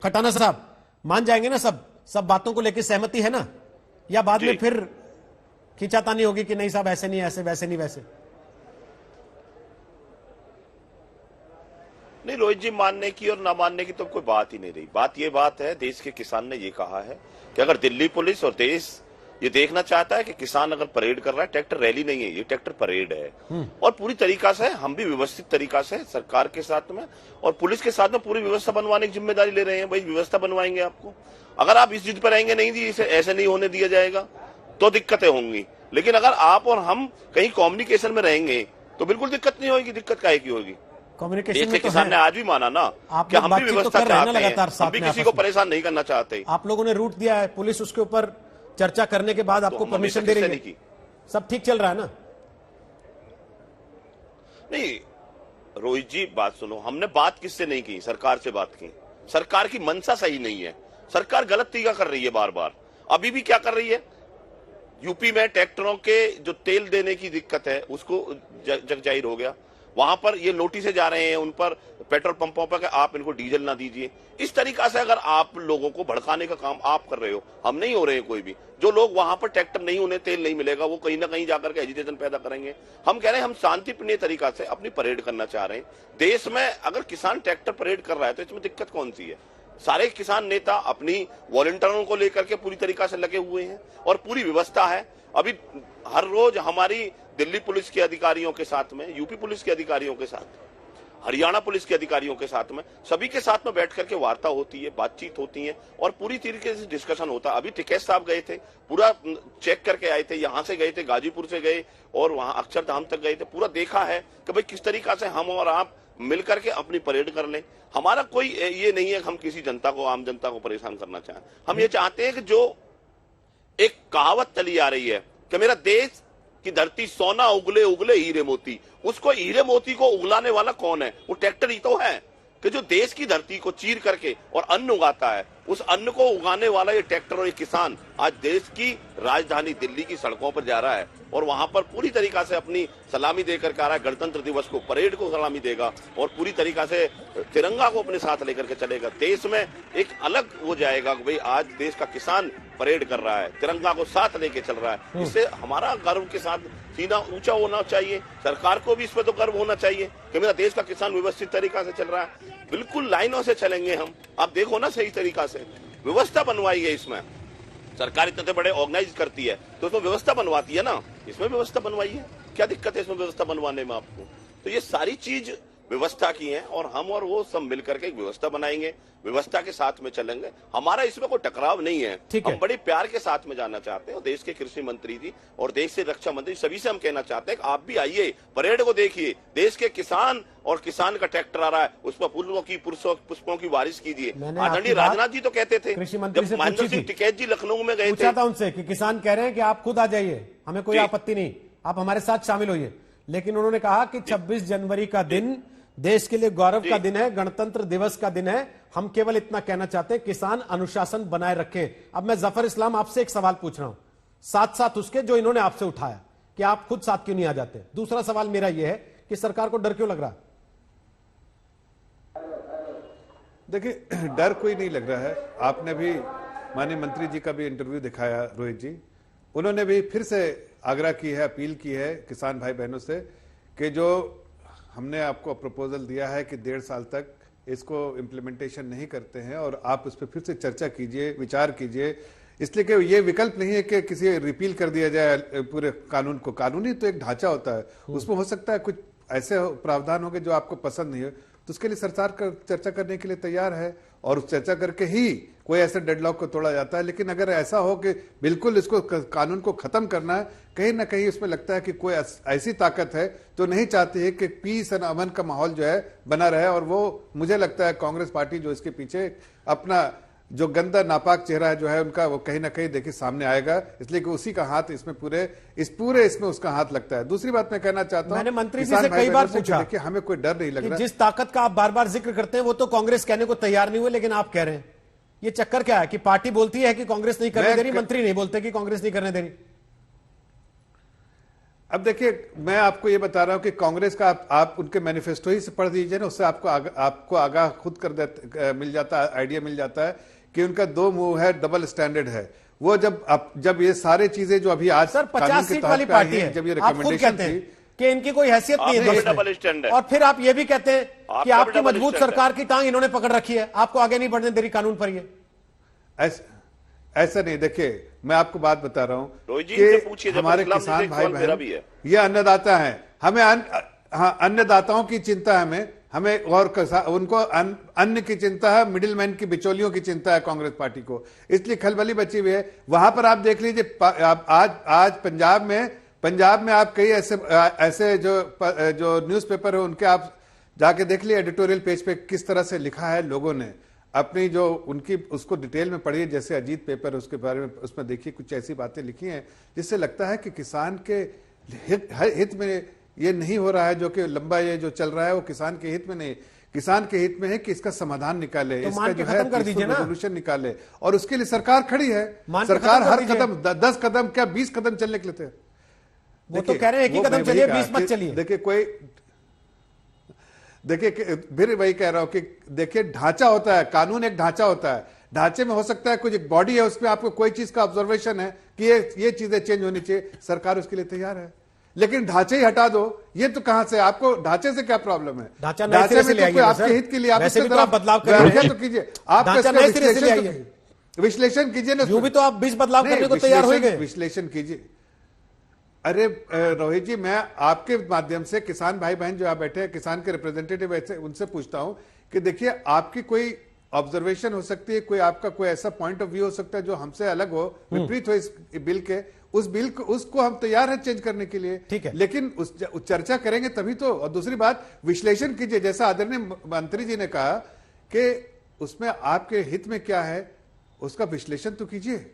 खटाना साहब मान जाएंगे ना, सब सब बातों को लेकर सहमति है ना, या बाद में फिर खींचातानी होगी कि नहीं साहब ऐसे नहीं, ऐसे वैसे नहीं वैसे? नहीं, रोहित जी, मानने की और ना मानने की तो कोई बात ही नहीं रही। बात है, देश के किसान ने ये कहा है कि अगर दिल्ली पुलिस और देश ये देखना चाहता है कि किसान अगर परेड कर रहा है, ट्रैक्टर रैली नहीं है, ये ट्रैक्टर परेड है। और पूरी तरीका से हम भी व्यवस्थित तरीका से सरकार के साथ में और पुलिस के साथ में पूरी व्यवस्था बनवाने की जिम्मेदारी ले रहे हैं। भाई व्यवस्था बनवाएंगे आपको, अगर आप इस जिद पर रहेंगे नहीं जी इसे ऐसे नहीं होने दिया जाएगा तो दिक्कतें होंगी। लेकिन अगर आप और हम कहीं कम्युनिकेशन में रहेंगे तो बिल्कुल दिक्कत नहीं होगी। दिक्कत काहे की होगी? कम्युनिकेशन में तो किसान ने आज भी माना ना कि हम भी व्यवस्था चाहते हैं, हम भी किसी को परेशान नहीं करना चाहते। आप लोगों ने रूट दिया है, पुलिस उसके ऊपर चर्चा करने के बाद आपको परमिशन दे रही है, सब ठीक चल रहा है ना? नहीं रोहित जी, बात सुनो, हमने बात किससे नहीं की, सरकार से बात की। सरकार की मंशा सही नहीं है, सरकार गलत तरीका कर रही है बार बार। अभी भी क्या कर रही है, यूपी में ट्रैक्टरों के जो तेल देने की दिक्कत है उसको जग जाहिर हो गया। वहां पर ये नोटिस जा रहे हैं उन पर, पेट्रोल पंपों पर, कि आप इनको डीजल ना दीजिए। इस तरीका से अगर आप लोगों को भड़काने का काम आप कर रहे हो, हम नहीं हो रहे हैं कोई भी। जो लोग वहां पर ट्रैक्टर नहीं, उन्हें तेल नहीं मिलेगा, वो कहीं ना कहीं जाकर के एजिटेशन पैदा करेंगे। हम कह रहे हैं हम शांतिपूर्ण तरीका से अपनी परेड करना चाह रहे हैं। देश में अगर किसान ट्रैक्टर परेड कर रहा है तो इसमें दिक्कत कौन सी है? सारे किसान नेता अपनी वॉलंटियरों को लेकर के पूरी तरीका से लगे हुए हैं और पूरी व्यवस्था है। अभी हर रोज हमारी दिल्ली पुलिस के अधिकारियों के साथ में, यूपी पुलिस के अधिकारियों के साथ, हरियाणा पुलिस के अधिकारियों के साथ में, सभी के साथ में बैठ करके वार्ता होती है, बातचीत होती है और पूरी तरीके से डिस्कशन होता है। अभी टिकैत साहब गए थे, पूरा चेक करके आए थे, यहां से गए थे, गाजीपुर से गए और वहां अक्षरधाम तक गए थे। पूरा देखा है कि भाई किस तरीका से हम और आप मिलकर के अपनी परेड कर लें। हमारा कोई ये नहीं है कि हम किसी जनता को, आम जनता को परेशान करना चाहें। हम ये चाहते हैं कि जो एक कहावत चली आ रही है कि मेरा देश की धरती सोना उगले उगले हीरे मोती, उसको हीरे मोती को उगलाने वाला कौन है? वो ट्रैक्टर ही तो है कि जो देश की धरती को चीर करके और अन्न उगाता है, उस अन्न को उगाने वाला ये ट्रैक्टर और ये किसान आज देश की राजधानी दिल्ली की सड़कों पर जा रहा है और वहां पर पूरी तरीका से अपनी सलामी देकर के आ रहा है। गणतंत्र दिवस को, परेड को सलामी देगा और पूरी तरीका से तिरंगा को अपने साथ लेकर के चलेगा। देश में एक अलग हो जाएगा कि भाई आज देश का किसान परेड कर रहा है, तिरंगा को साथ लेके चल रहा है। इससे हमारा गर्व के साथ सीना ऊंचा होना चाहिए। सरकार को भी इस पर तो गर्व होना चाहिए कि मेरा देश का किसान व्यवस्थित तरीका से चल रहा है। बिल्कुल लाइनों से चलेंगे हम, आप देखो ना, सही तरीका से व्यवस्था बनवाई है। इसमें सरकार इतने बड़े ऑर्गेनाइज करती है तो उसमें व्यवस्था बनवाती है ना, इसमें व्यवस्था बनवाई है। क्या दिक्कत है इसमें व्यवस्था बनवाने में आपको? तो ये सारी चीज व्यवस्था की है और हम और वो सब मिलकर के एक व्यवस्था बनाएंगे, व्यवस्था के साथ में चलेंगे। हमारा इसमें कोई टकराव नहीं है, हम बड़े प्यार के साथ में जाना चाहते हैं। और देश के कृषि मंत्री जी और देश के रक्षा मंत्री सभी से हम कहना चाहते हैं कि आप भी आइए, परेड को देखिए। देश के किसान और किसान का ट्रैक्टर आ रहा है, उस पर फूलों की पुष्पों की बारिश कीजिए। आदरणीय राजनाथ जी तो कहते थे, कृषि मंत्री से महेंद्र सिंह टिकैत जी लखनऊ में गए थे, उनसे कि किसान कह रहे हैं कि आप खुद आ जाइए, हमें कोई आपत्ति नहीं, आप हमारे साथ शामिल होइए। लेकिन उन्होंने कहा कि 26 जनवरी का दिन देश के लिए गौरव का दिन है, गणतंत्र दिवस का दिन है, हम केवल इतना कहना चाहते हैं किसान अनुशासन बनाए रखें। अब मैं जफर इस्लाम आपसे एक सवाल पूछ रहा हूं, साथ साथ उसके जो इन्होंने आपसे उठाया कि आप खुद साथ क्यों नहीं आ जाते। दूसरा सवाल मेरा यह है कि सरकार को डर क्यों लग रहा? देखिए, डर कोई नहीं लग रहा है। आपने भी माननीय मंत्री जी का भी इंटरव्यू दिखाया, रोहित जी, उन्होंने भी फिर से आग्रह की है, अपील की है किसान भाई बहनों से कि जो हमने आपको प्रपोजल दिया है कि 1.5 साल तक इसको इम्प्लीमेंटेशन नहीं करते हैं और आप उस पर फिर से चर्चा कीजिए, विचार कीजिए। इसलिए कि ये विकल्प नहीं है कि किसी रिपील कर दिया जाए पूरे कानून को। कानूनी तो एक ढांचा होता है, उसमें हो सकता है कुछ ऐसे प्रावधान होंगे जो आपको पसंद नहीं है, तो उसके लिए सरकार चर्चा करने के लिए तैयार है और उस चर्चा करके ही कोई ऐसे डेडलॉक को तोड़ा जाता है। लेकिन अगर ऐसा हो कि बिल्कुल इसको कानून को खत्म करना है, कहीं ना कहीं उसमें लगता है कि कोई ऐसी ताकत है जो नहीं चाहती है कि पीस एंड अमन का माहौल जो है बना रहे। और वो मुझे लगता है कांग्रेस पार्टी जो इसके पीछे अपना जो गंदा नापाक चेहरा जो है उनका, वो कहीं ना कहीं देखिए सामने आएगा। इसलिए कि उसी का हाथ इसमें पूरे इसमें उसका हाथ लगता है। दूसरी बात मैं कहना चाहता हूं, मैंने मंत्री जी से कई बार पूछा, देखिए हमें कोई डर नहीं लग रहा। जिस ताकत का आप बार बार जिक्र करते हैं वो तो कांग्रेस कहने को तैयार नहीं हुए, लेकिन आप कह रहे हैं। ये चक्कर क्या है कि पार्टी बोलती है कि कांग्रेस नहीं करने दे रही, मंत्री नहीं बोलते कि कांग्रेस नहीं करने दे रही? अब देखिए, मैं आपको ये बता रहा हूं कि कांग्रेस का आप उनके मैनिफेस्टो ही से पढ़ दीजिए ना, उससे आपको आगाह खुद मिल जाता है, आइडिया मिल जाता है कि उनका दो मुंह है, डबल स्टैंडर्ड है। वो जब ये सारे चीजें जो अभी आज सर 50 सीट वाली पार्टी है, जब ये आप खुद रिकमेंडेशन कहते हैं थी कि इनकी कोई हैसियत नहीं है देश में। Double standard. और फिर आप ये भी कहते हैं कि आपका आपकी डबल मजबूत स्टैंडर्ड। सरकार की टांग इन्होंने पकड़ रखी है, आपको आगे नहीं बढ़ने दे रही कानून पर। ये ऐसा नहीं। देखिए, मैं आपको बात बता रहा हूं रोहित जी से पूछिए, कि जब हमारे इस्लाम किसान जैसे भाई सवाल मेरा बहन भी है। ये अन्नदाता हैं, हमें अन्नदाताओं की चिंता है, हमें और उनको अन्न की चिंता है, मिडिल मैन की, बिचौलियों की चिंता है कांग्रेस पार्टी को, इसलिए खलबली बची हुई है। वहां पर आप देख लीजिए, आज पंजाब में आप कई ऐसे जो न्यूज़पेपर है उनके आप जाके देख लिए एडिटोरियल पेज पे किस तरह से लिखा है लोगों ने अपनी, जो उनकी उसको डिटेल में पढ़िए, जैसे अजीत पेपर उसके बारे में, उसमें देखिए कुछ ऐसी बातें लिखी हैं जिससे लगता है कि किसान के हित में ये नहीं हो रहा है, जो कि लंबा ये जो चल रहा है वो किसान के हित में नहीं, किसान के हित में है कि इसका समाधान निकाले, तो इसका जो है रेजोल्यूशन निकाले, और उसके लिए सरकार खड़ी है। सरकार हर कदम 10 कदम क्या 20 कदम चलने के लिए थे। वो तो कह रहे हैं एक ही कदम चलिए, 20 मत चलिए। देखिए फिर वही कह रहा हूं कि देखिए, ढांचा होता है, कानून एक ढांचा होता है, ढांचे में हो सकता है कुछ एक बॉडी है, उसमें आपको कोई चीज का ऑब्जर्वेशन है कि ये चीजें चेंज होनी चाहिए, सरकार उसके लिए तैयार है। लेकिन ढांचे ही हटा दो, ये तो कहां से, आपको ढांचे से क्या प्रॉब्लम है? ढांचे में तो आपके हित के लिए आप बदलाव कर तो कीजिए, आप विश्लेषण कीजिए ना, यूं भी तो आप 20 बदलाव करने को तैयार हो गए। विश्लेषण कीजिए। अरे रोहित जी, मैं आपके माध्यम से किसान भाई बहन जो आप बैठे हैं, किसान के रिप्रेजेंटेटिव, ऐसे उनसे पूछता हूं कि देखिए, आपकी कोई ऑब्जर्वेशन हो सकती है, कोई आपका कोई ऐसा पॉइंट ऑफ व्यू हो सकता है जो हमसे अलग हो, विपरीत हो इस बिल के, उस बिल को उसको हम तैयार हैं चेंज करने के लिए, ठीक है, लेकिन उस चर्चा करेंगे तभी तो। और दूसरी बात, विश्लेषण कीजिए, जैसा आदरणीय मंत्री जी ने कहा कि उसमें आपके हित में क्या है, उसका विश्लेषण तो कीजिए।